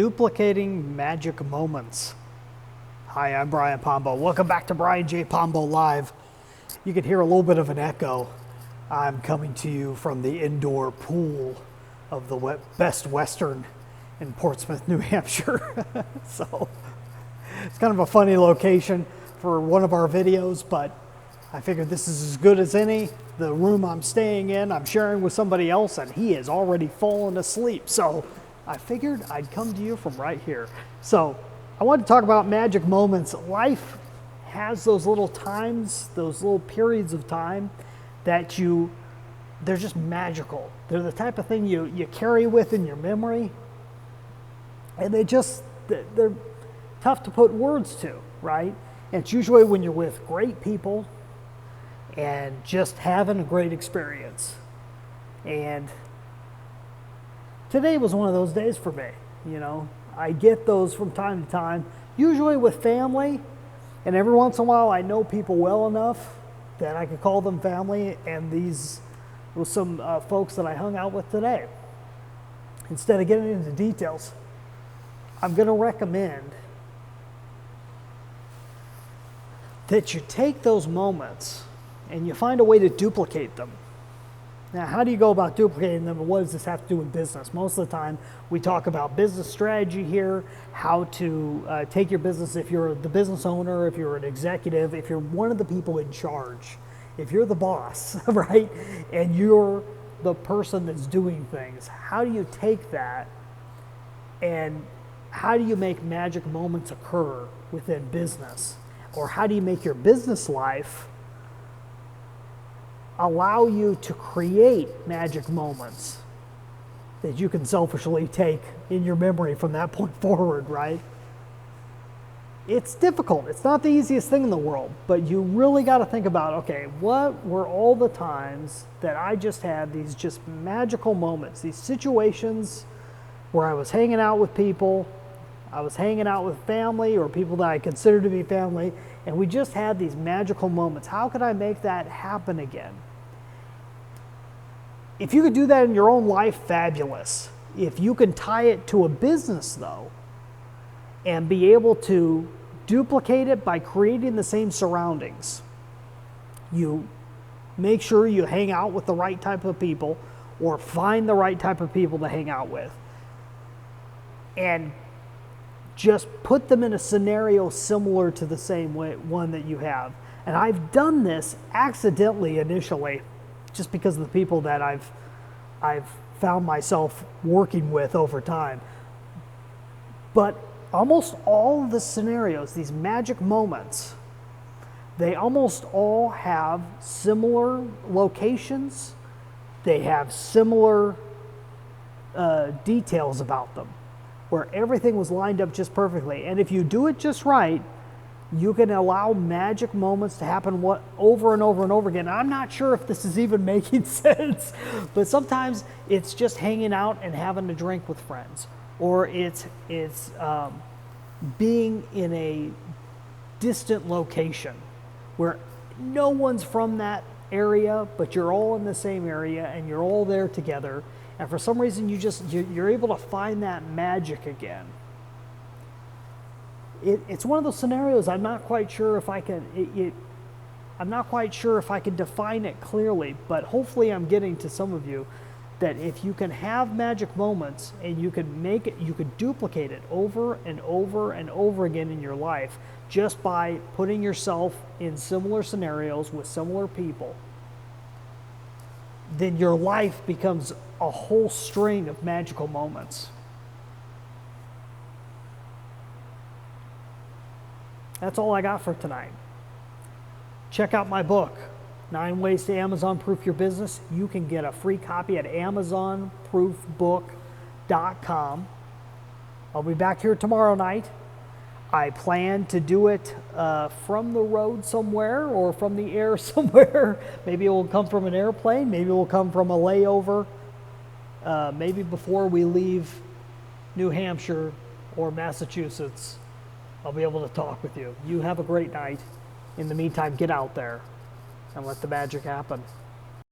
Duplicating magic moments. Hi, I'm Brian Pombo. Welcome back to Brian J. Pombo Live. You can hear a little bit of an echo. I'm coming to you from the indoor pool of the Best Western in Portsmouth, New Hampshire. So it's kind of a funny location for one of our videos, but I figured this is as good as any. The room I'm staying in, I'm sharing with somebody else, and he has already fallen asleep. So I figured I'd come to you from right here. So I wanted to talk about magic moments. Life has those little times, those little periods of time that they're just magical. They're the type of thing you carry with in your memory, and they're tough to put words to, right? And it's usually when you're with great people and just having a great experience. And today was one of those days for me. I get those from time to time, usually with family, and every once in a while I know people well enough that I could call them family, and these were some folks that I hung out with today. Instead of getting into details, I'm going to recommend that you take those moments and you find a way to duplicate them. Now, how do you go about duplicating them, and what does this have to do with business? Most of the time, we talk about business strategy here, how to take your business, if you're the business owner, if you're an executive, if you're one of the people in charge, if you're the boss, right, and you're the person that's doing things, how do you take that and how do you make magic moments occur within business? Or how do you make your business life allow you to create magic moments that you can selfishly take in your memory from that point forward, right? It's difficult. It's not the easiest thing in the world, but you really got to think about, okay, what were all the times that I just had these just magical moments, these situations where I was hanging out with people, I was hanging out with family or people that I consider to be family, and we just had these magical moments. How could I make that happen again? If you could do that in your own life, fabulous. If you can tie it to a business, though, and be able to duplicate it by creating the same surroundings, you make sure you hang out with the right type of people or find the right type of people to hang out with, and just put them in a scenario similar to the same one that you have. And I've done this accidentally initially, just because of the people that I've found myself working with over time. But almost all of the scenarios, these magic moments, they almost all have similar locations. They have similar details about them, where everything was lined up just perfectly. And if you do it just right, you can allow magic moments to happen over and over and over again. I'm not sure if this is even making sense, but sometimes it's just hanging out and having a drink with friends, or it's being in a distant location where no one's from that area, but you're all in the same area and you're all there together. And for some reason, you're able to find that magic again. It's one of those scenarios I'm not quite sure if I can. I'm not quite sure if I can define it clearly, but hopefully I'm getting to some of you that if you can have magic moments and you can make it, you could duplicate it over and over and over again in your life just by putting yourself in similar scenarios with similar people, then your life becomes a whole string of magical moments. That's all I got for tonight. Check out my book, 9 Ways to Amazon Proof Your Business. You can get a free copy at amazonproofbook.com. I'll be back here tomorrow night. I plan to do it from the road somewhere or from the air somewhere. Maybe it will come from an airplane. Maybe it will come from a layover. Maybe before we leave New Hampshire or Massachusetts, I'll be able to talk with you. You have a great night. In the meantime, get out there and let the magic happen.